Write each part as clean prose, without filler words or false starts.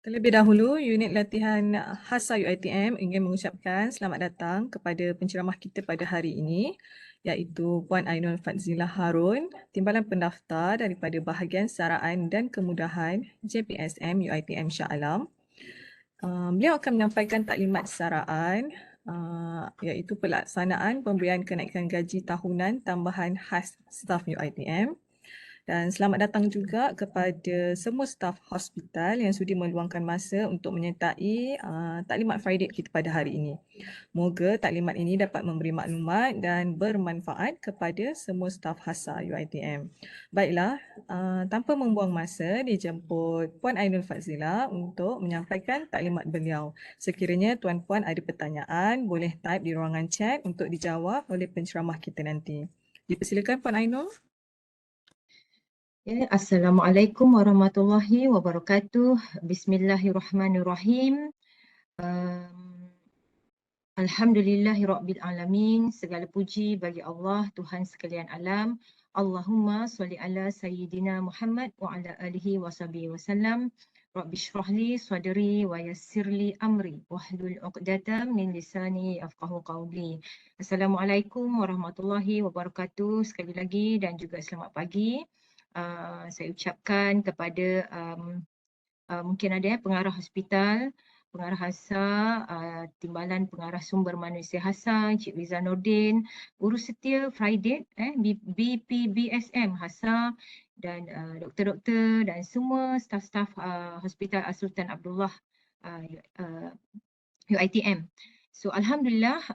Terlebih dahulu, unit latihan Hasa UiTM ingin mengucapkan selamat datang kepada penceramah kita pada hari ini, iaitu Puan Ainul Fadzila Harun, Timbalan Pendaftar daripada Bahagian Saraan dan Kemudahan JPSM UiTM Shah Alam. Beliau akan menyampaikan taklimat saraan iaitu pelaksanaan pemberian kenaikan gaji tahunan tambahan khas staf UiTM. Dan selamat datang juga kepada semua staf hospital yang sudi meluangkan masa untuk menyertai taklimat Friday kita pada hari ini. Moga taklimat ini dapat memberi maklumat dan bermanfaat kepada semua staf Hasa UiTM. Baiklah, tanpa membuang masa, dijemput Puan Ainul Fadzila untuk menyampaikan taklimat beliau. Sekiranya tuan-puan ada pertanyaan, boleh type di ruangan chat untuk dijawab oleh penceramah kita nanti. Dipersilakan Puan Ainul. Ya, Assalamualaikum warahmatullahi wabarakatuh. Bismillahirrahmanirrahim. Alhamdulillahirabbil alamin. Segala puji bagi Allah, Tuhan sekalian alam. Allahumma sholli ala sayyidina Muhammad wa ala alihi washabihi wasallam. Rabbi shrahli sadri wa yassirli amri wahlul 'uqdatam min lisani yafqahu qawli. Assalamualaikum warahmatullahi wabarakatuh sekali lagi dan juga selamat pagi. Saya ucapkan kepada mungkin ada pengarah hospital, pengarah Hasa, Timbalan Pengarah Sumber Manusia Hasa, Encik Riza Nordin, Urus Setia Friday, BPBSM Hasa dan doktor-doktor dan semua staf-staf Hospital Sultan Abdullah UiTM. So Alhamdulillah,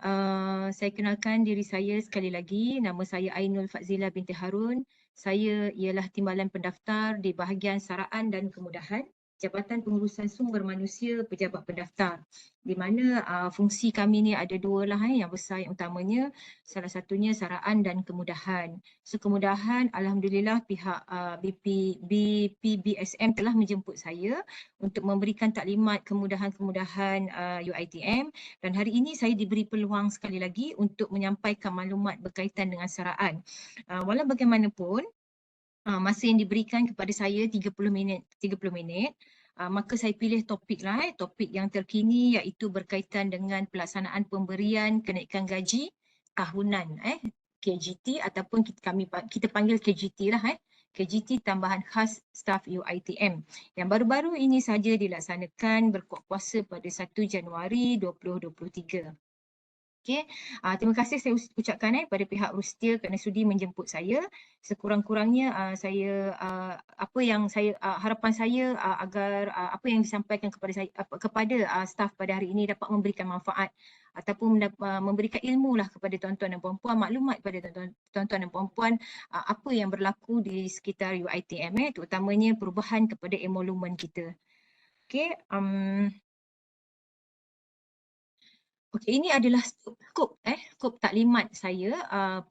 saya kenalkan diri saya sekali lagi. Nama saya Ainul Fadzila binti Harun. Saya ialah Timbalan Pendaftar di Bahagian Saraan dan Kemudahan, Jabatan Pengurusan Sumber Manusia Pejabat Pendaftar. Di mana fungsi kami ni ada dua lah yang besar, yang utamanya salah satunya saraan dan kemudahan. So kemudahan, Alhamdulillah pihak BPBSM telah menjemput saya untuk memberikan taklimat kemudahan-kemudahan UiTM, dan hari ini saya diberi peluang sekali lagi untuk menyampaikan maklumat berkaitan dengan saraan. Walau bagaimanapun, masa yang diberikan kepada saya 30 minit, maka saya pilih topik yang terkini, iaitu berkaitan dengan pelaksanaan pemberian kenaikan gaji tahunan, KGT, ataupun kita panggil KGT lah, KGT tambahan khas staf UiTM yang baru-baru ini saja dilaksanakan berkuat kuasa pada 1 Januari 2023. Okay. Terima kasih saya ucapkan pada pihak Rustia kerana sudi menjemput saya. Sekurang-kurangnya saya harapan saya agar apa yang disampaikan kepada saya kepada staf pada hari ini dapat memberikan manfaat ataupun memberikan ilmu lah kepada tuan-tuan dan puan-puan, maklumat kepada tuan-tuan dan puan-puan apa yang berlaku di sekitar UiTM, terutamanya perubahan kepada emolumen kita. Okey. Okey, ini adalah skop taklimat saya,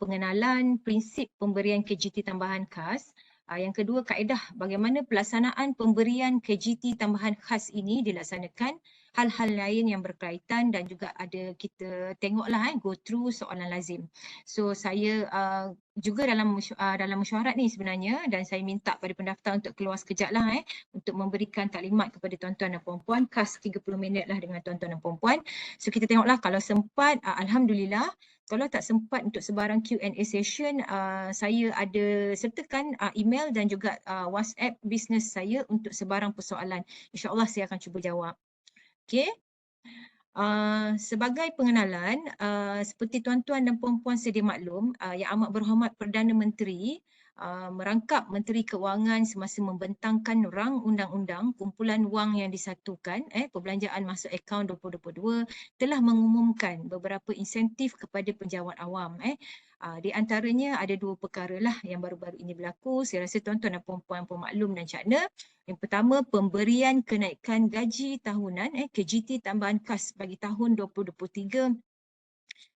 pengenalan prinsip pemberian KGT tambahan khas. Yang kedua, kaedah bagaimana pelaksanaan pemberian KGT tambahan khas ini dilaksanakan, hal-hal lain yang berkaitan, dan juga ada kita tengoklah go through soalan lazim. So saya juga dalam mesyuarat ni sebenarnya, dan saya minta pada pendaftar untuk keluar sekejap lah untuk memberikan taklimat kepada tuan-tuan dan puan-puan, khas 30 minit lah dengan tuan-tuan dan puan-puan. So kita tengoklah kalau sempat, Alhamdulillah. Kalau tak sempat untuk sebarang Q&A session, saya ada sertakan email dan juga WhatsApp bisnes saya untuk sebarang persoalan. InsyaAllah saya akan cuba jawab. Okey. Sebagai pengenalan, seperti tuan-tuan dan puan-puan sedia maklum, Yang Amat Berhormat Perdana Menteri merangkap Menteri Kewangan semasa membentangkan rang undang-undang kumpulan wang yang disatukan, perbelanjaan masuk akaun 2022, telah mengumumkan beberapa insentif kepada penjawat awam. Di antaranya ada dua perkara lah yang baru-baru ini berlaku. Saya rasa tuan-tuan dan puan-puan pun maklum dan cakna. Yang pertama, pemberian kenaikan gaji tahunan KGT tambahan khas bagi tahun 2023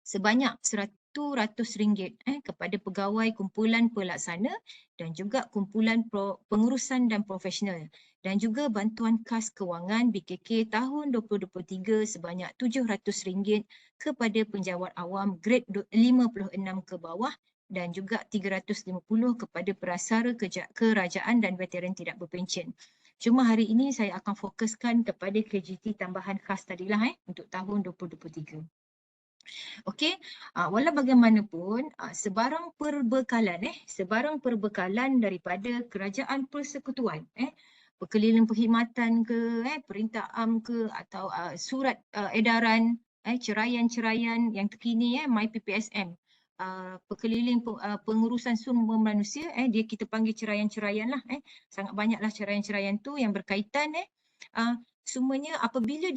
sebanyak RM100 kepada pegawai kumpulan pelaksana dan juga kumpulan pengurusan dan profesional, dan juga bantuan khas kewangan BKK tahun 2023 sebanyak RM700 kepada penjawat awam grade 56 ke bawah, dan juga 350 kepada Perasara Kerajaan dan Veteran tidak berpencen. Cuma hari ini saya akan fokuskan kepada KGT tambahan khas tadilah untuk tahun 2023. Okey, walau bagaimanapun sebarang perbekalan daripada Kerajaan Persekutuan Pekeliling Perkhidmatan ke Perintah Am ke atau surat edaran ceraian-ceraian yang terkini MyPPSM Pekeliling Pengurusan Sumber Manusia kita panggil ceraian-ceraian lah sangat banyaklah ceraian-ceraian tu yang berkaitan semuanya apabila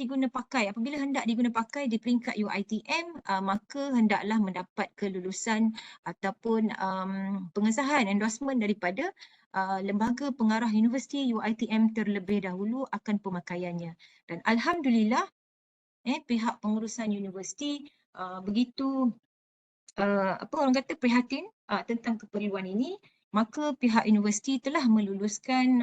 hendak diguna pakai di peringkat UiTM maka hendaklah mendapat kelulusan ataupun pengesahan endorsement daripada lembaga pengarah universiti UiTM terlebih dahulu akan pemakaiannya. Dan alhamdulillah pihak pengurusan universiti begitu orang kata prihatin tentang keperluan ini, maka pihak universiti telah meluluskan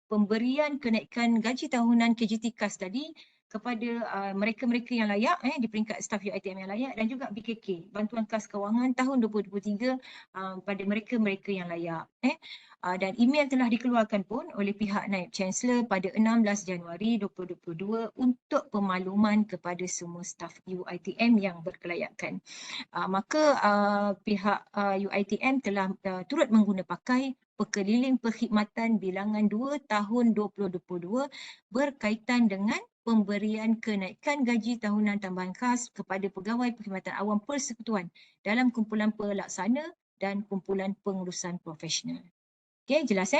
pemberian kenaikan gaji tahunan KGT KAS tadi kepada mereka-mereka yang layak di peringkat staf UiTM yang layak dan juga BKK, Bantuan Kas Kewangan tahun 2023 pada mereka-mereka yang layak. Dan email telah dikeluarkan pun oleh pihak Naib Chancellor pada 16 Januari 2022 untuk pemakluman kepada semua staf UiTM yang berkelayakan. Maka pihak UiTM telah turut mengguna pakai Pekeliling Perkhidmatan Bilangan 2 tahun 2022 berkaitan dengan pemberian kenaikan gaji tahunan tambahan khas kepada Pegawai Perkhidmatan Awam Persekutuan dalam kumpulan pelaksana dan kumpulan pengurusan profesional. Okey, jelas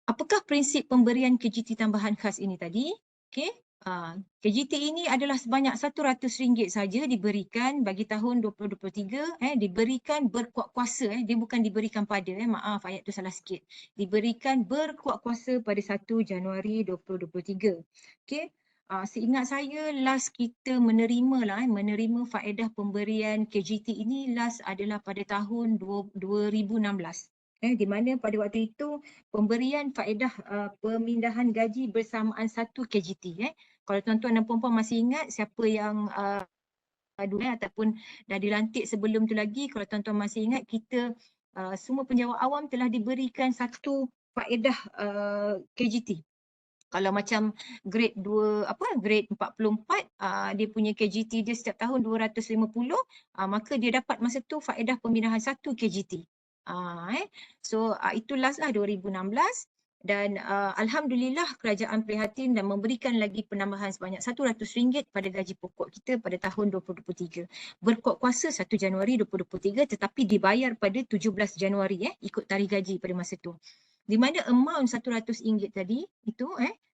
Apakah prinsip pemberian KGT tambahan khas ini tadi? Okey, KGT ini adalah sebanyak RM100 saja diberikan bagi tahun 2023 diberikan berkuat kuasa dia bukan diberikan pada maaf ayat tu salah sikit. Diberikan berkuat kuasa pada 1 Januari 2023. Okey. Seingat saya last kita menerima faedah pemberian KGT ini last adalah pada tahun 2016. Di mana pada waktu itu pemberian faedah pemindahan gaji bersamaan 1 KGT. Kalau tuan-tuan dan puan-puan masih ingat siapa yang dulu ataupun dah dilantik sebelum tu lagi, kalau tuan-tuan masih ingat kita semua penjawat awam telah diberikan satu faedah KGT. Kalau macam grade 2 grade 44 dia punya KGT dia setiap tahun 250 maka dia dapat masa tu faedah pemindahan 1 KGT. So itu last lah 2016 dan alhamdulillah kerajaan prihatin dan memberikan lagi penambahan sebanyak RM100 pada gaji pokok kita pada tahun 2023. Berkuat kuasa 1 Januari 2023 tetapi dibayar pada 17 Januari ikut tarikh gaji pada masa tu. Di mana amount RM100 tadi itu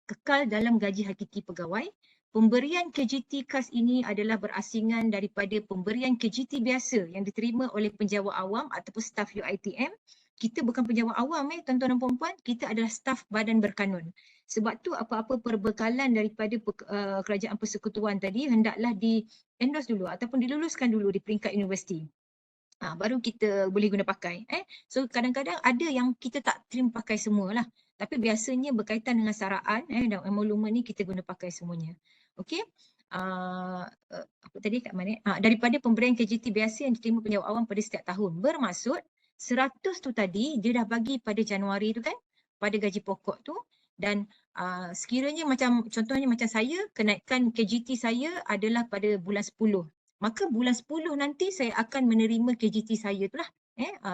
kekal dalam gaji hakiki pegawai. Pemberian KGT KAS ini adalah berasingan daripada pemberian KGT biasa yang diterima oleh penjawat awam ataupun staf UiTM. Kita bukan penjawat awam tuan-tuan dan puan-puan, kita adalah staf badan berkanun. Sebab tu apa-apa perbekalan daripada kerajaan persekutuan tadi hendaklah di-endorse dulu ataupun diluluskan dulu di peringkat universiti. Baru kita boleh guna pakai. So kadang-kadang ada yang kita tak terima pakai semualah. Tapi biasanya berkaitan dengan saraan dan emolumen ni kita guna pakai semuanya. Okey. Apa tadi kat mana? Daripada pemberian KGT biasa yang diterima penjawat awam pada setiap tahun. Bermaksud 100 tu tadi dia dah bagi pada Januari tu kan, pada gaji pokok tu dan sekiranya macam contohnya macam saya kenaikan KGT saya adalah pada bulan 10. Maka bulan 10 nanti saya akan menerima KGT saya tu lah.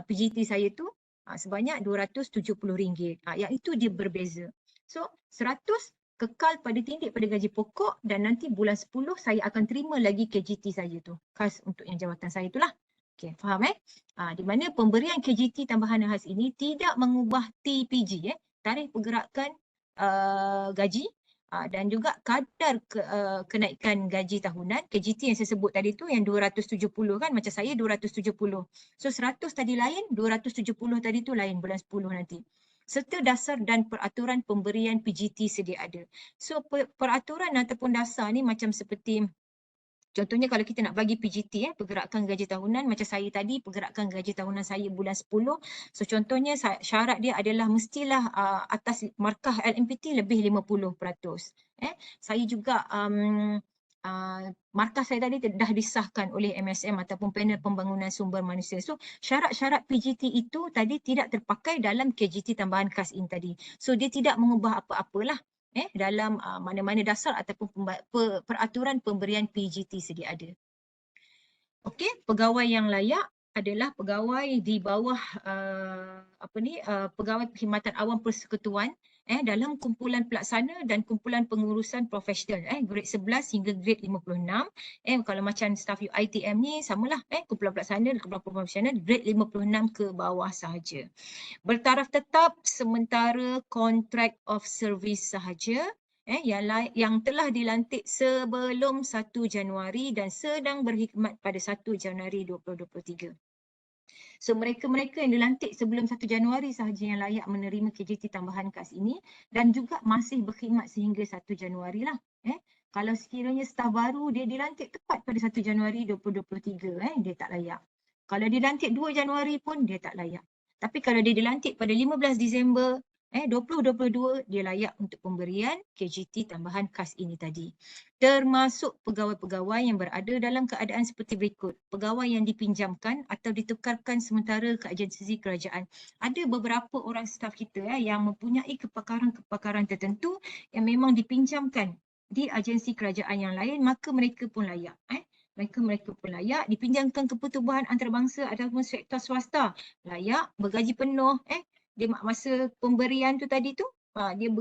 PGT saya tu sebanyak RM270. Yang itu dia berbeza. So 100 kekal pada tindik pada gaji pokok dan nanti bulan 10 saya akan terima lagi KGT saya tu. Khas untuk yang jawatan saya tu lah. Okay, faham di mana pemberian KGT tambahan khas ini tidak mengubah TPG, tarikh pergerakan gaji dan juga kadar kenaikan gaji tahunan. KGT yang saya sebut tadi tu yang 270 kan, macam saya 270. So 100 tadi lain, 270 tadi tu lain bulan 10 nanti. Serta dasar dan peraturan pemberian PGT sedia ada. So peraturan ataupun dasar ni macam seperti contohnya kalau kita nak bagi PGT pergerakan gaji tahunan, macam saya tadi pergerakan gaji tahunan saya bulan 10. So contohnya syarat dia adalah mestilah atas markah LMPT lebih 50%. Saya juga markah saya tadi dah disahkan oleh MSM ataupun panel pembangunan sumber manusia. So syarat-syarat PGT itu tadi tidak terpakai dalam KGT tambahan khas ini tadi. So dia tidak mengubah apa-apalah dalam mana-mana dasar ataupun peraturan pemberian PGT sedia ada. Okey, pegawai yang layak adalah pegawai di bawah pegawai perkhidmatan awam persekutuan dalam kumpulan pelaksana dan kumpulan pengurusan profesional grade 11 hingga grade 56. Kalau macam staf UiTM ni samalah kumpulan pelaksana dan kumpulan profesional grade 56 ke bawah sahaja. Bertaraf tetap sementara contract of service sahaja yang telah dilantik sebelum 1 Januari dan sedang berkhidmat pada 1 Januari 2023. So mereka-mereka yang dilantik sebelum 1 Januari sahaja yang layak menerima KJT tambahan khas ini dan juga masih berkhidmat sehingga 1 Januari lah. Kalau sekiranya staf baru dia dilantik tepat pada 1 Januari 2023, dia tak layak. Kalau dilantik 2 Januari pun dia tak layak. Tapi kalau dia dilantik pada 15 Disember 2022, dia layak untuk pemberian KJT tambahan khas ini tadi. Termasuk pegawai-pegawai yang berada dalam keadaan seperti berikut. Pegawai yang dipinjamkan atau ditukarkan sementara ke agensi kerajaan. Ada beberapa orang staf kita yang mempunyai kepakaran-kepakaran tertentu yang memang dipinjamkan di agensi kerajaan yang lain, maka mereka pun layak. Mereka pun layak dipinjamkan ke pertubuhan antarabangsa ataupun sektor swasta. Layak, bergaji penuh. Dia masa pemberian tu tadi tu, dia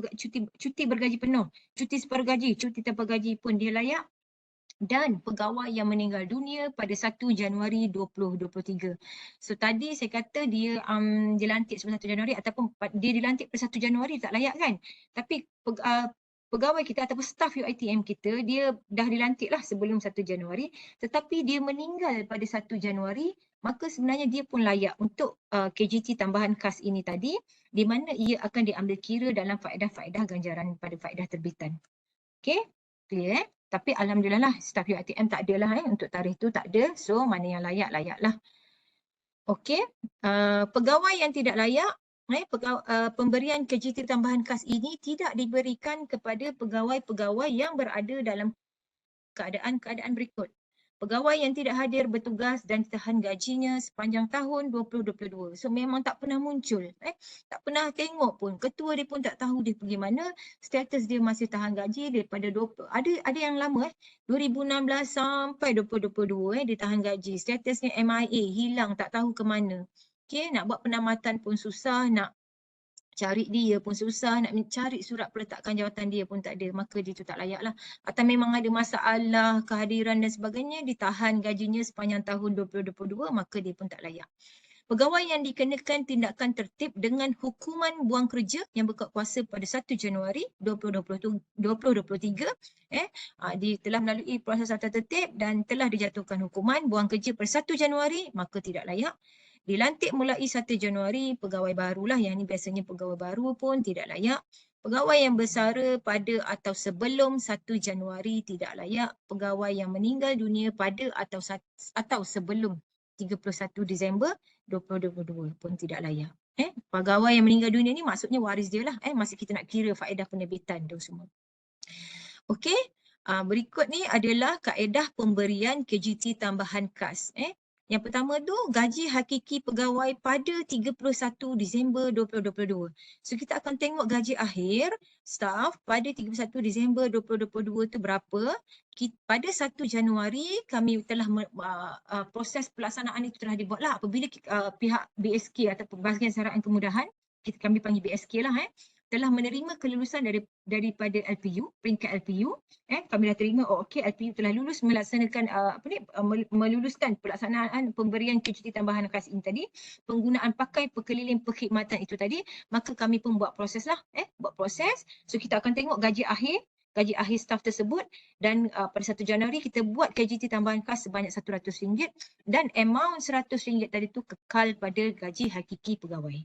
cuti bergaji penuh, cuti separuh gaji, cuti tanpa gaji pun dia layak. Dan pegawai yang meninggal dunia pada 1 Januari 2023. So tadi saya kata dia dilantik sebelum 1 Januari ataupun dia dilantik pada 1 Januari tak layak kan. Tapi pegawai kita ataupun staf UiTM kita dia dah dilantik lah sebelum 1 Januari tetapi dia meninggal pada 1 Januari, maka sebenarnya dia pun layak untuk KJT tambahan khas ini tadi di mana ia akan diambil kira dalam faedah-faedah ganjaran pada faedah terbitan. Okey, clear Tapi alhamdulillah lah staf UiTM tak adalah untuk tarikh tu tak ada. So mana yang layak lah. Okey, pegawai yang tidak layak pemberian KJT tambahan khas ini tidak diberikan kepada pegawai-pegawai yang berada dalam keadaan-keadaan berikut. Pegawai yang tidak hadir bertugas dan ditahan gajinya sepanjang tahun 2022. So memang tak pernah muncul. Tak pernah tengok pun. Ketua dia pun tak tahu dia pergi mana. Status dia masih tahan gaji daripada ada yang lama 2016 sampai 2022 dia tahan gaji. Statusnya MIA, hilang, tak tahu ke mana. Okey, nak buat penamatan pun susah, nak cari dia pun susah, nak mencari surat peletakan jawatan dia pun tak ada, maka dia tu tak layak lah. Atau memang ada masalah kehadiran dan sebagainya, ditahan gajinya sepanjang tahun 2022, maka dia pun tak layak. Pegawai yang dikenakan tindakan tertib dengan hukuman buang kerja yang berkuat kuasa pada 1 Januari 2023, dia telah melalui proses tata tertib dan telah dijatuhkan hukuman buang kerja pada 1 Januari, maka tidak layak. Dilantik mulai 1 Januari, pegawai barulah, yang ni biasanya pegawai baru pun tidak layak. Pegawai yang bersara pada atau sebelum 1 Januari tidak layak. Pegawai yang meninggal dunia pada atau sebelum 31 Disember 2022 pun tidak layak. Pegawai yang meninggal dunia ni maksudnya waris dia lah. Masa kita nak kira faedah penerbitan tu semua. Okey, berikut ni adalah kaedah pemberian KJT tambahan khas. Yang pertama tu gaji hakiki pegawai pada 31 Disember 2022. So kita akan tengok gaji akhir staff pada 31 Disember 2022 tu berapa. Pada 1 Januari kami telah proses pelaksanaan itu telah dibuatlah apabila pihak BSK atau Bahagian Saraan Kemudahan, kami panggil BSK lah, telah menerima kelulusan daripada LPU, peringkat LPU. Kami dah terima, okey, LPU telah lulus melaksanakan meluluskan pelaksanaan pemberian KJT tambahan khas ini tadi, penggunaan pakai pekeliling perkhidmatan itu tadi, maka kami pun buat proses lah, buat proses. So kita akan tengok gaji akhir staf tersebut dan pada 1 Januari kita buat KJT tambahan khas sebanyak RM100 dan amount RM100 tadi tu kekal pada gaji hakiki pegawai.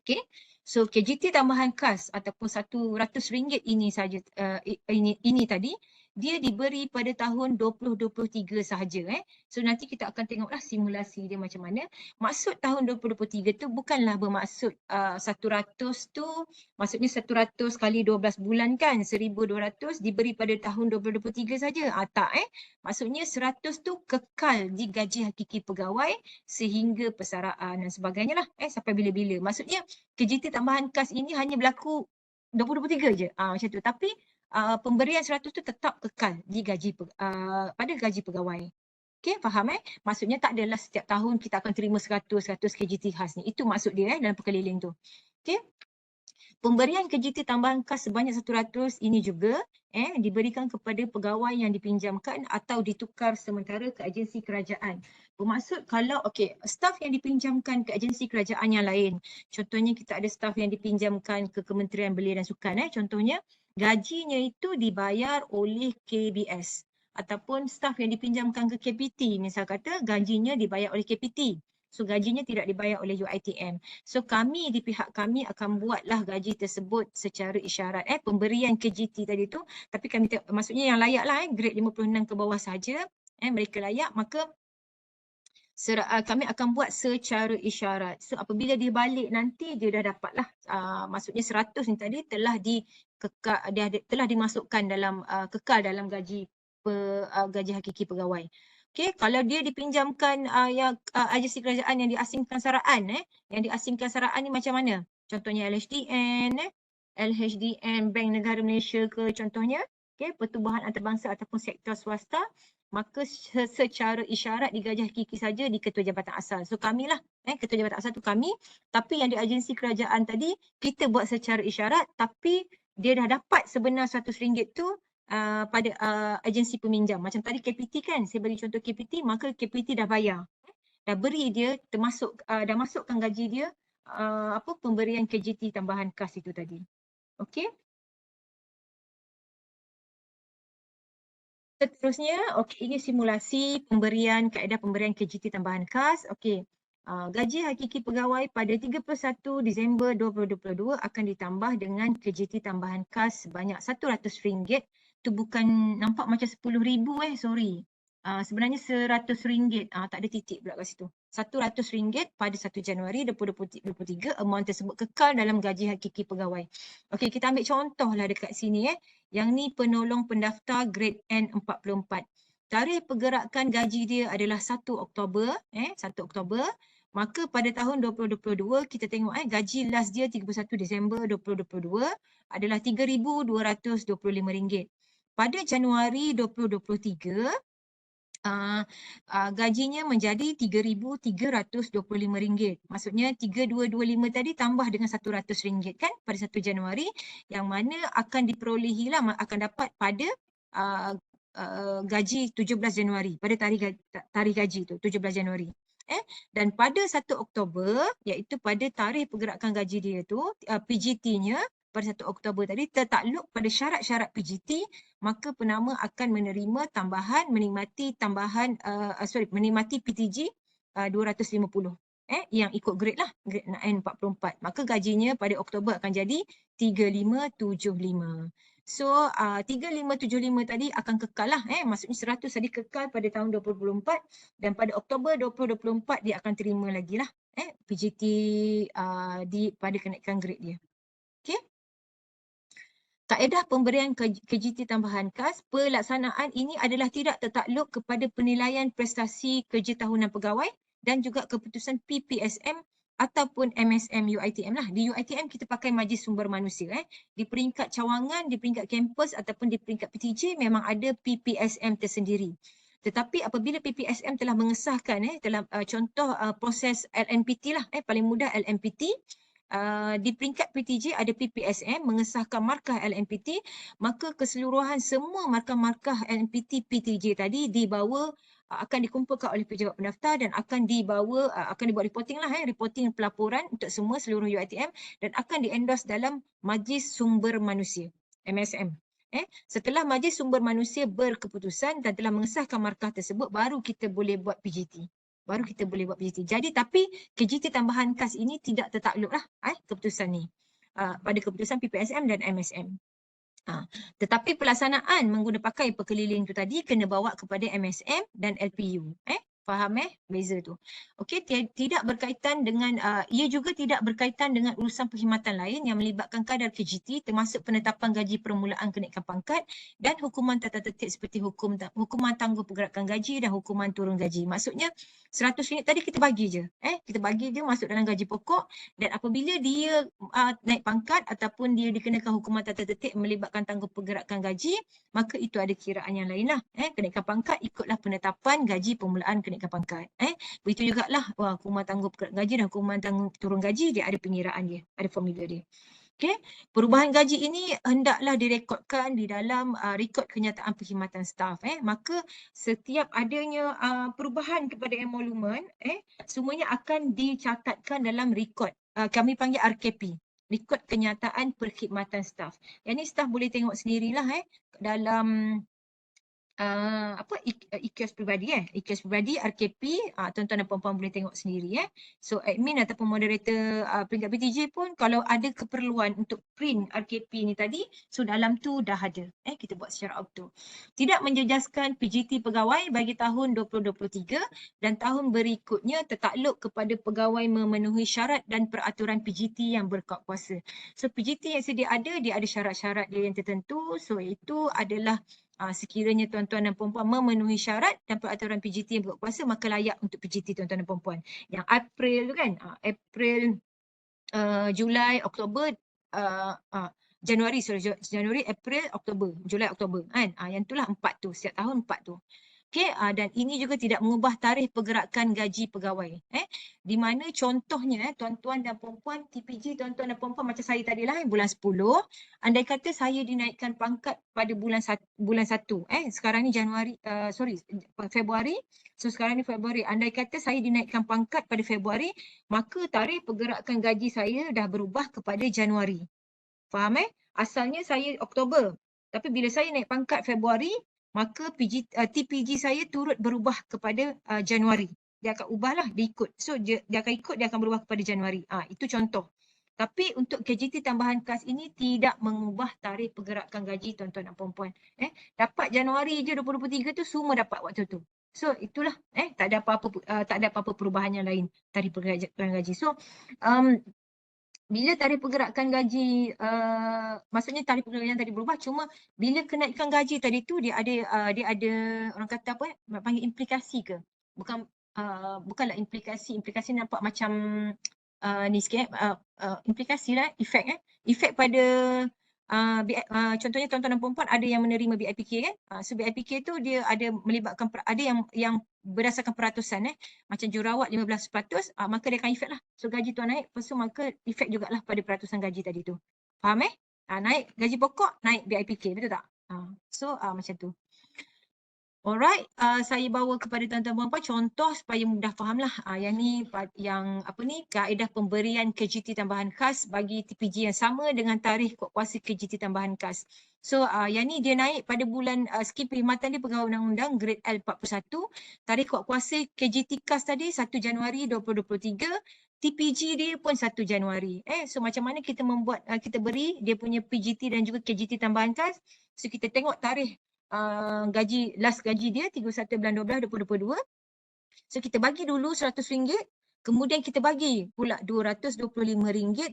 Okey, so KJT tambahan khas ataupun RM100 ini saja ini tadi dia diberi pada tahun 2023 sahaja. So nanti kita akan tengoklah simulasi dia macam mana. Maksud tahun 2023 tu bukanlah bermaksud 100 tu, maksudnya 100 kali 12 bulan kan, 1,200 diberi pada tahun 2023 saja. Tak Maksudnya 100 tu kekal di gaji hakiki pegawai sehingga persaraan dan sebagainya lah. Sampai bila-bila. Maksudnya KJT tambahan kas ini hanya berlaku 2023 je. Macam tu. Tapi pemberian 100 tu tetap kekal di gaji pada gaji pegawai. Okey, faham Maksudnya tak adalah setiap tahun kita akan terima 100 KJT khas ni. Itu maksud dia dalam perkeliling tu. Okey. Pemberian KJT tambahan kas sebanyak 100 ini juga diberikan kepada pegawai yang dipinjamkan atau ditukar sementara ke agensi kerajaan. Bermaksud kalau staf yang dipinjamkan ke agensi kerajaan yang lain. Contohnya kita ada staf yang dipinjamkan ke Kementerian Belia dan Sukan contohnya gajinya itu dibayar oleh KBS ataupun staf yang dipinjamkan ke KPT, misal kata gajinya dibayar oleh KPT. So gajinya tidak dibayar oleh UiTM. So kami di pihak kami akan buatlah gaji tersebut secara isyarat. Pemberian KJT tadi tu, tapi kami maksudnya yang layak lah grade 56 ke bawah saja. Mereka layak, maka kami akan buat secara isyarat. So apabila dia balik nanti dia dah dapat lah. Maksudnya 100 ni tadi telah telah dimasukkan dalam kekal dalam gaji gaji hakiki pegawai. Okey, kalau dia dipinjamkan agensi kerajaan yang diasingkan saraan yang diasingkan saraan ni macam mana? Contohnya LHDN LHDN Bank Negara Malaysia ke contohnya, pertubuhan antarabangsa ataupun sektor swasta, maka secara isyarat di gaji hakiki saja di Ketua Jabatan Asal. So kamilah Ketua Jabatan Asal tu kami, tapi yang di agensi kerajaan tadi kita buat secara isyarat, tapi dia dah dapat sebenar RM100 tu pada agensi peminjam. Macam tadi KPT kan, saya bagi contoh KPT, maka KPT dah bayar. Dah beri dia dah masukkan gaji dia pemberian KJT tambahan kas itu tadi. Okey. Seterusnya, ini simulasi pemberian kaedah pemberian KJT tambahan kas. Gaji hakiki pegawai pada 31 Disember 2022 akan ditambah dengan KJT tambahan kas sebanyak RM100. Tu bukan nampak macam 10,000 sorry. Sebenarnya RM100. Tak ada titik pula kat situ. RM100 pada 1 Januari 2023, amount tersebut kekal dalam gaji hakiki pegawai. Kita ambil contohlah dekat sini Yang ni penolong pendaftar grade N44. Tarikh pergerakan gaji dia adalah 1 Oktober, 1 Oktober. Maka pada tahun 2022 kita tengok gaji last dia 31 Disember 2022 adalah RM3,225. Pada Januari 2023 gajinya menjadi RM3,325. Maksudnya 3,225 tadi tambah dengan RM100 kan pada 1 Januari, yang mana akan diperolehilah, akan dapat pada gaji 17 Januari, pada tarikh gaji tu 17 Januari. Dan pada 1 Oktober, iaitu pada tarikh pergerakan gaji dia tu, PGT-nya pada 1 Oktober tadi tertakluk pada syarat-syarat PGT, maka penama akan menerima tambahan, menikmati PTG 250 yang ikut grade lah, grade N44. Maka gajinya pada Oktober akan jadi 3,575. So 3,575 tadi akan kekal lah, maksudnya 100 tadi kekal pada tahun 2024, dan pada Oktober 2024 dia akan terima lagi lah PGT pada kenaikan grade dia. Okey. Kaedah pemberian KJT tambahan kas, pelaksanaan ini adalah tidak tertakluk kepada penilaian prestasi kerja tahunan pegawai dan juga keputusan PPSM ataupun MSM UiTM lah. Di UiTM kita pakai Majlis Sumber Manusia. Di peringkat cawangan, di peringkat kampus ataupun di peringkat PTJ memang ada PPSM tersendiri. Tetapi apabila PPSM telah mengesahkan dalam contoh proses LNPT lah, paling mudah LNPT, di peringkat PTJ ada PPSM mengesahkan markah LNPT, maka keseluruhan semua markah-markah LNPT PTJ tadi dibawa, akan dikumpulkan oleh pejabat pendaftar dan akan dibawa, akan dibuat reporting lah, reporting pelaporan untuk semua seluruh UiTM, dan akan di-endorse dalam Majlis Sumber Manusia, MSM. Setelah Majlis Sumber Manusia berkeputusan dan telah mengesahkan markah tersebut, baru kita boleh buat PGT. Jadi tapi KJT tambahan kas ini tidak tertakluk lah keputusan ni pada keputusan PPSM dan MSM. Tetapi pelaksanaan menggunakan pakai perkeliling tu tadi kena bawa kepada MSM dan LPU. Faham beza tu. Okey, tidak berkaitan dengan ia juga tidak berkaitan dengan urusan perkhidmatan lain yang melibatkan kadar KGT termasuk penetapan gaji permulaan kenaikan pangkat dan hukuman tata tertib seperti hukuman tangguh pergerakan gaji dan hukuman turun gaji. Maksudnya RM100 tadi kita bagi je. Kita bagi je masuk dalam gaji pokok, dan apabila dia naik pangkat ataupun dia dikenakan hukuman tata tertib melibatkan tangguh pergerakan gaji, maka itu ada kiraan yang lain lah. Kenaikan pangkat ikutlah penetapan gaji permulaan kenaikan pangkat. Begitu jugalah hukuman tangguh pergerakan gaji dan hukuman tangguh turun gaji, dia ada pengiraan dia, ada formula dia. Okay. Perubahan gaji ini hendaklah direkodkan di dalam rekod kenyataan perkhidmatan staf. Maka setiap adanya perubahan kepada emolumen, semuanya akan dicatatkan dalam rekod. Kami panggil RKP, rekod kenyataan perkhidmatan staf. Yang ni staf boleh tengok sendirilah dalam EQS peribadi EQS peribadi RKP, tuan-tuan dan puan-puan boleh tengok sendiri So admin ataupun moderator peringkat PTJ pun kalau ada keperluan untuk print RKP ni tadi, so dalam tu dah ada. Kita buat secara auto. Tidak menjejaskan PGT pegawai bagi tahun 2023 dan tahun berikutnya tertakluk kepada pegawai memenuhi syarat dan peraturan PGT yang berkuat kuasa. So PGT yang sedia ada, dia ada syarat-syarat dia yang tertentu. So itu adalah sekiranya tuan-tuan dan puan-puan memenuhi syarat dan peraturan PGT yang berkuasa, maka layak untuk PGT tuan-tuan dan puan-puan. Yang April tu kan, April, Julai, Oktober, Januari, April, Oktober, Julai, Oktober kan. Yang itulah 4 tu, setiap tahun 4 tu. Okay, dan ini juga tidak mengubah tarikh pergerakan gaji pegawai. Di mana contohnya tuan-tuan dan puan-puan TPG, tuan-tuan dan puan-puan macam saya tadi lah bulan 10, andai kata saya dinaikkan pangkat pada bulan 1, sekarang ni Februari. So sekarang ni Februari, andai kata saya dinaikkan pangkat pada Februari, maka tarikh pergerakan gaji saya dah berubah kepada Januari. Faham Asalnya saya Oktober, tapi bila saya naik pangkat Februari, maka TPG saya turut berubah kepada Januari. Dia akan ubahlah, dia ikut. So dia akan ikut, dia akan berubah kepada Januari. Itu contoh. Tapi untuk KGT tambahan kas ini tidak mengubah tarikh pergerakan gaji tuan-tuan dan puan-puan. Dapat Januari je 2023 tu semua dapat waktu tu. So itulah tak ada apa-apa perubahan yang lain tarikh pergerakan gaji. So bila tarikh pergerakan gaji, maksudnya tarikh pergerakan tadi berubah, cuma bila kenaikan gaji tadi tu dia ada orang kata apa panggil implikasi ke? Bukanlah implikasi nampak macam ni sikit implikasi lah, efek efek pada contohnya tuan-tuan dan puan-puan ada yang menerima BIPK kan. So BIPK tu dia ada melibatkan, ada yang berdasarkan peratusan macam jurawat 15%, maka dia akan efek lah. So gaji tuan naik, lepas tu maka efek jugalah pada peratusan gaji tadi tu. Faham naik gaji pokok, naik BIPK, betul tak? So macam tu. Alright, saya bawa kepada tuan-tuan puan-puan contoh supaya mudah fahamlah. Yang ni kaedah pemberian KGT tambahan khas bagi TPG yang sama dengan tarikh kuasa KGT tambahan khas. So yang ni dia naik pada bulan skim perkhidmatan dia pegawai undang-undang grade L41, tarikh kuasa KGT khas tadi 1 Januari 2023, TPG dia pun 1 Januari. So macam mana kita membuat, kita beri dia punya PGT dan juga KGT tambahan khas. So kita tengok tarikh gaji, last gaji dia 31 bulan 12 2022. So kita bagi dulu RM100, kemudian kita bagi pula RM225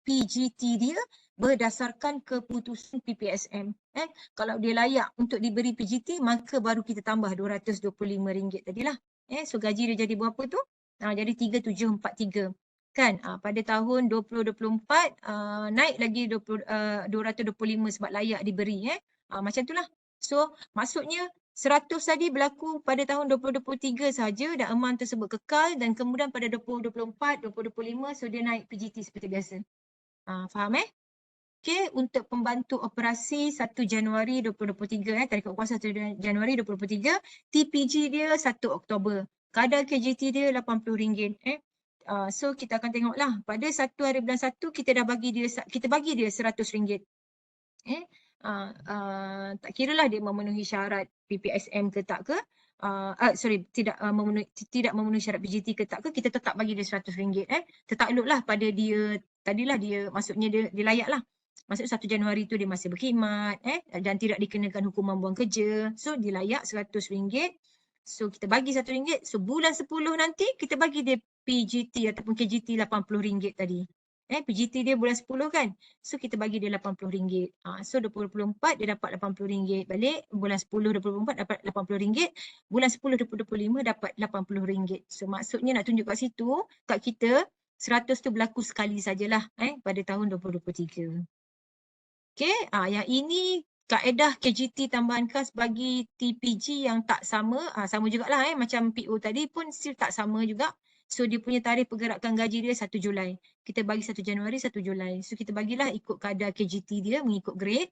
PGT dia berdasarkan keputusan PPSM. Kalau dia layak untuk diberi PGT, maka baru kita tambah RM225 tadilah. So gaji dia jadi berapa tu? Jadi 3743. Kan pada tahun 2024 naik lagi 225 sebab layak diberi macam itulah. So maksudnya 100 tadi berlaku pada tahun 2023 saja dan amount tersebut kekal, dan kemudian pada 2024, 2025 so dia naik PGT seperti biasa. Faham Okey, untuk pembantu operasi 1 Januari 2023 tarikh kuasa 1 Januari 2023, TPG dia 1 Oktober. Kadar KGT dia RM80. So kita akan tengoklah pada 1 hari bulan 1 kita bagi dia RM100. Tak kiralah dia memenuhi syarat PPSM ke tak ke, tidak memenuhi syarat PGT ke tak ke, kita tetap bagi dia RM100. Tertakluklah pada dia tadilah, dia maksudnya dia layak lah. Maksudnya 1 Januari tu dia masih berkhidmat dan tidak dikenakan hukuman buang kerja. So dia layak RM100. So kita bagi RM1. So bulan 10 nanti kita bagi dia PGT ataupun KGT RM80 tadi. PGT dia bulan 10 kan. So kita bagi dia RM80. So 2024 dia dapat RM80 balik. Bulan 10 2024 dapat RM80. Bulan 10 2025 dapat RM80. So maksudnya nak tunjuk kat situ, kat kita 100 tu berlaku sekali sajalah pada tahun 2023. Okey, yang ini kaedah KGT tambahan khas bagi TPG yang tak sama, sama jugalah macam PO tadi pun still tak sama juga. So dia punya tarikh pergerakan gaji dia 1 Julai. Kita bagi 1 Januari, 1 Julai. So kita bagilah ikut kadar KGT dia mengikut grade.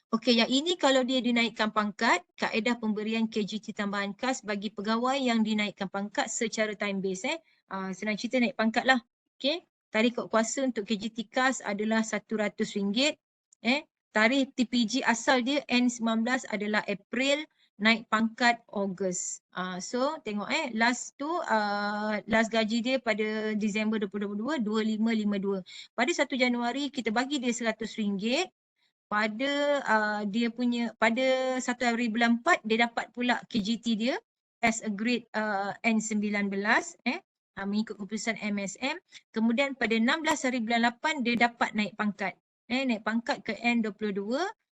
Okey, yang ini kalau dia dinaikkan pangkat, kaedah pemberian KGT tambahan khas bagi pegawai yang dinaikkan pangkat secara time base. Senang cerita naik pangkat lah. Okey, tarikh kod kuasa untuk KGT khas adalah RM100. Tarikh TPG asal dia N19 adalah April, naik pangkat Ogos. So tengok last tu last gaji dia pada Disember 2022 2552. Pada 1 Januari kita bagi dia RM100. Pada dia punya pada 1 hari bulan 4 dia dapat pula KGT dia as a grade N19 mengikut keputusan MSM. Kemudian pada 16 hari bulan 8 dia dapat naik pangkat. Naik pangkat ke N22.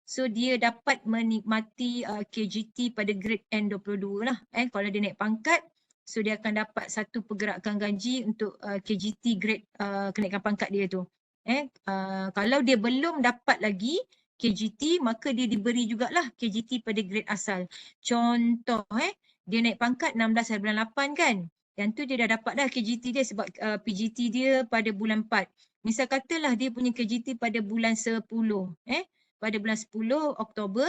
So dia dapat menikmati KGT pada grade N22 lah. Kalau dia naik pangkat, so dia akan dapat satu pergerakan gaji untuk KGT grade kenaikan pangkat dia tu. Kalau dia belum dapat lagi KGT, maka dia diberi jugalah KGT pada grade asal. Contoh dia naik pangkat 16 hari bulan 8 kan. Yang tu dia dah dapat dah KGT dia sebab PGT dia pada bulan 4. Misal katalah dia punya KGT pada bulan 10. Pada bulan 10 Oktober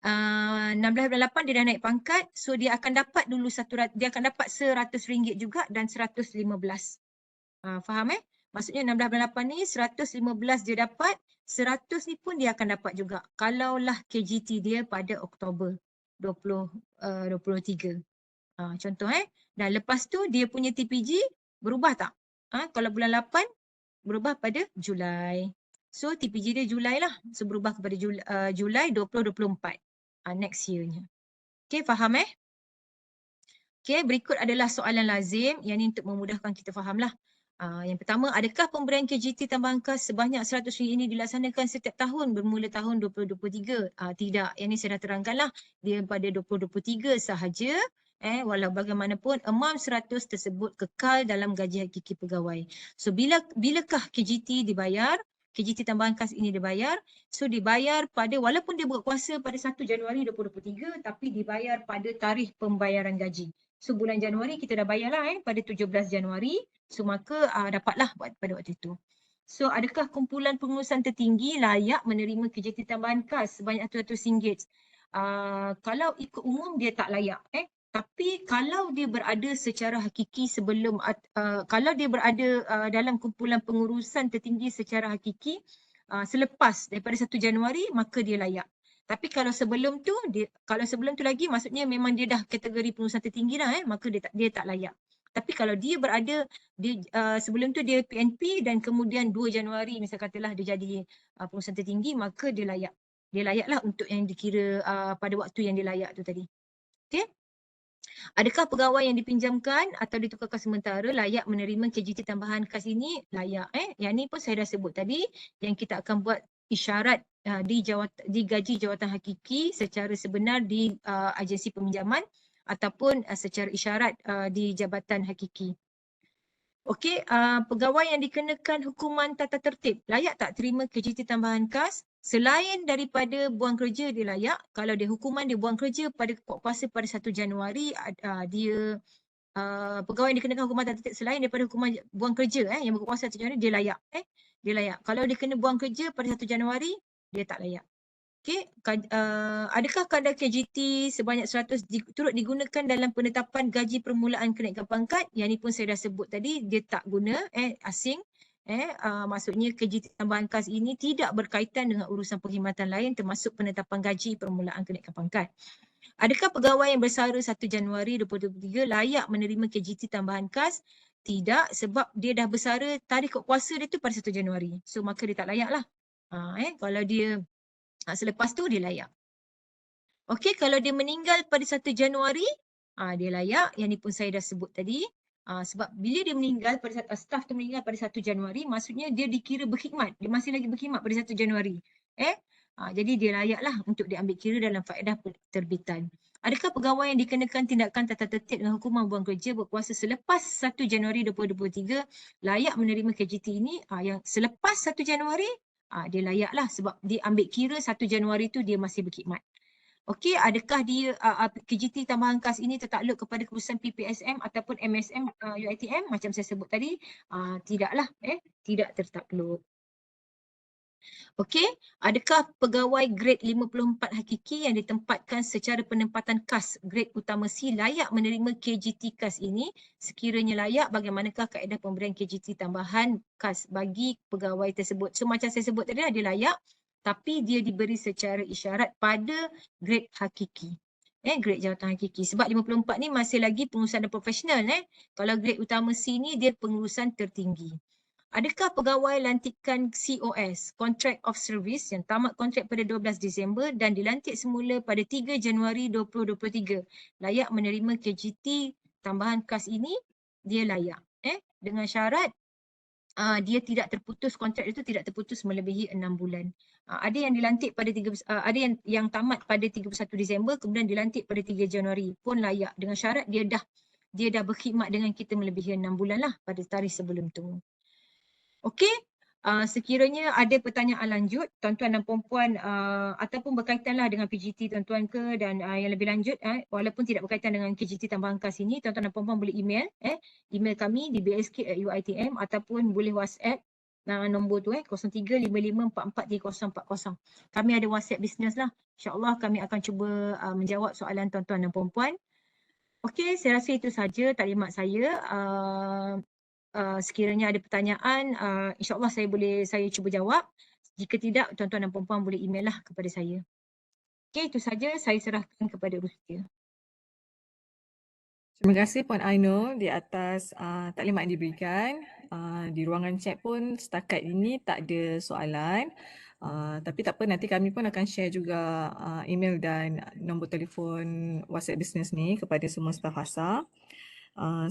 16 bulan 8 dia dah naik pangkat, so dia akan dapat dulu dia akan dapat RM100 juga dan 115. Faham Maksudnya 16 bulan 8 ni 115 dia dapat, 100 ni pun dia akan dapat juga. Kalaulah KGT dia pada Oktober 2023. Contoh Dan lepas tu dia punya TPG berubah tak? Kalau bulan 8 berubah pada Julai. So TPG dia Julai lah. So berubah kepada Julai 2024. Next year-nya. Okay, faham Okay, berikut adalah soalan lazim. Yang ni untuk memudahkan kita faham lah. Yang pertama, adakah pemberian KGT tambahan khas sebanyak RM100 ini dilaksanakan setiap tahun bermula tahun 2023? Tidak, yang ini saya dah terangkan lah. Dia pada 2023 sahaja. Walau bagaimanapun, amount 100 tersebut kekal dalam gaji hakiki pegawai. So, bilakah KGT dibayar? KGT tambahan khas ini dibayar. So, dibayar pada, walaupun dia berkuasa pada 1 Januari 2023, tapi dibayar pada tarikh pembayaran gaji. So, bulan Januari kita dah bayar lah pada 17 Januari. So maka dapatlah pada waktu itu. So adakah kumpulan pengurusan tertinggi layak menerima KGT tambahan khas sebanyak RM200? Kalau ikut umum dia tak layak. Tapi kalau dia berada secara hakiki sebelum, kalau dia berada dalam kumpulan pengurusan tertinggi secara hakiki selepas daripada 1 Januari, maka dia layak. Tapi kalau sebelum tu, kalau sebelum tu lagi maksudnya memang dia dah kategori pengurusan tertinggi dah, maka dia tak layak. Tapi kalau dia berada sebelum tu dia PNP dan kemudian 2 Januari misal katalah dia jadi pengurusan tertinggi, maka dia layak. Dia layaklah untuk yang dikira pada waktu yang dia layak tu tadi. Okey. Adakah pegawai yang dipinjamkan atau ditukarkan sementara layak menerima KGT tambahan khas ini? Layak. Yang ni pun saya dah sebut tadi, yang kita akan buat isyarat di gaji jawatan hakiki secara sebenar di agensi peminjaman ataupun secara isyarat di jabatan hakiki. Okey, pegawai yang dikenakan hukuman tata tertib, layak tak terima KGT tambahan khas? Selain daripada buang kerja dia layak, kalau dia hukuman dia buang kerja pada kuasa pada 1 Januari, dia pegawai yang dikenakan hukuman tata tertib selain daripada hukuman buang kerja yang berkuasa 1 Januari, dia layak. Dia layak. Kalau dia kena buang kerja pada 1 Januari, dia tak layak. Okey, adakah kadar KGT sebanyak 100 turut digunakan dalam penetapan gaji permulaan kenaikan pangkat? Yang ni pun saya dah sebut tadi, dia tak guna, asing. Maksudnya KGT tambahan khas ini tidak berkaitan dengan urusan perkhidmatan lain termasuk penetapan gaji permulaan kenaikan pangkat. Adakah pegawai yang bersara 1 Januari 2023 layak menerima KGT tambahan khas? Tidak, sebab dia dah bersara tarikh puasa dia tu pada 1 Januari. So maka dia tak layak lah. Kalau dia selepas tu dia layak. Okey, kalau dia meninggal pada 1 Januari, dia layak. Yang ni pun saya dah sebut tadi. Sebab bila dia meninggal pada staff tu meninggal pada 1 Januari, maksudnya dia dikira berkhidmat. Dia masih lagi berkhidmat pada 1 Januari. Jadi dia layaklah untuk diambil kira dalam faedah terbitan. Adakah pegawai yang dikenakan tindakan tata tertib dengan hukuman buang kerja berkuasa selepas 1 Januari 2023 layak menerima KGT ini? Yang selepas 1 Januari, dia layaklah sebab dia ambil kira 1 Januari tu dia masih berkhidmat. Okey, adakah dia KGT tambahan kas ini tertakluk kepada keputusan PPSM ataupun MSM UiTM macam saya sebut tadi? Tidaklah, tidak tertakluk. Okey, adakah pegawai grade 54 hakiki yang ditempatkan secara penempatan kas grade utama C layak menerima KGT kas ini? Sekiranya layak, bagaimanakah kaedah pemberian KGT tambahan kas bagi pegawai tersebut? So macam saya sebut tadi, dia layak tapi dia diberi secara isyarat pada grade hakiki. Grade jawatan hakiki. Sebab 54 ni masih lagi pengurusan profesional. Kalau grade utama C ni dia pengurusan tertinggi. Adakah pegawai lantikan COS, Contract of Service, yang tamat kontrak pada 12 Disember dan dilantik semula pada 3 Januari 2023 layak menerima KGT tambahan kas ini? Dia layak. Dengan syarat dia tidak terputus, kontrak itu tidak terputus melebihi 6 bulan. Ada yang dilantik pada ada yang tamat pada 31 Disember kemudian dilantik pada 3 Januari pun layak dengan syarat dia dah berkhidmat dengan kita melebihi 6 bulan lah pada tarikh sebelum tu. Okey, sekiranya ada pertanyaan lanjut tuan-tuan dan puan-puan ataupun berkaitanlah dengan PGT tuan-tuan ke dan yang lebih lanjut walaupun tidak berkaitan dengan KGT tambahan kas ini, tuan-tuan dan puan-puan boleh email email kami di bsk@uitm ataupun boleh WhatsApp nombor tu 0355443040. Kami ada WhatsApp business lah. InsyaAllah kami akan cuba menjawab soalan tuan-tuan dan puan-puan. Okey, saya rasa itu saja taklimat saya. Sekiranya ada pertanyaan, insyaAllah saya cuba jawab. Jika tidak, tuan-tuan dan puan-puan boleh email lah kepada saya. Okey, itu saja saya serahkan kepada Rustia. Terima kasih Puan Ainul di atas taklimat yang diberikan. Di ruangan chat pun setakat ini tak ada soalan. Tapi tak apa, nanti kami pun akan share juga email dan nombor telefon WhatsApp Business ni kepada semua staf HASA.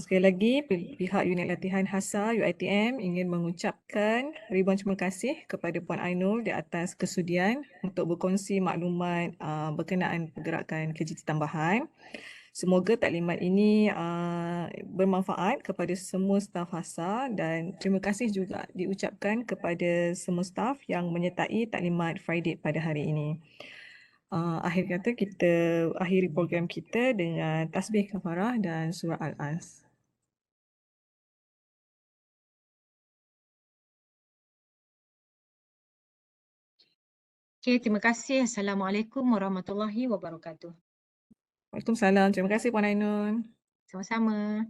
Sekali lagi, pihak unit latihan HASA UiTM ingin mengucapkan ribuan terima kasih kepada Puan Ainul di atas kesudian untuk berkongsi maklumat berkenaan pergerakan KGT tambahan. Semoga taklimat ini bermanfaat kepada semua staf HASA dan terima kasih juga diucapkan kepada semua staf yang menyertai taklimat Friday pada hari ini. Akhir kata kita akhiri program kita dengan tasbih kafarah dan surah Al-As. Okey, terima kasih. Assalamualaikum warahmatullahi wabarakatuh. Waalaikumsalam. Terima kasih Puan Ainun. Sama-sama.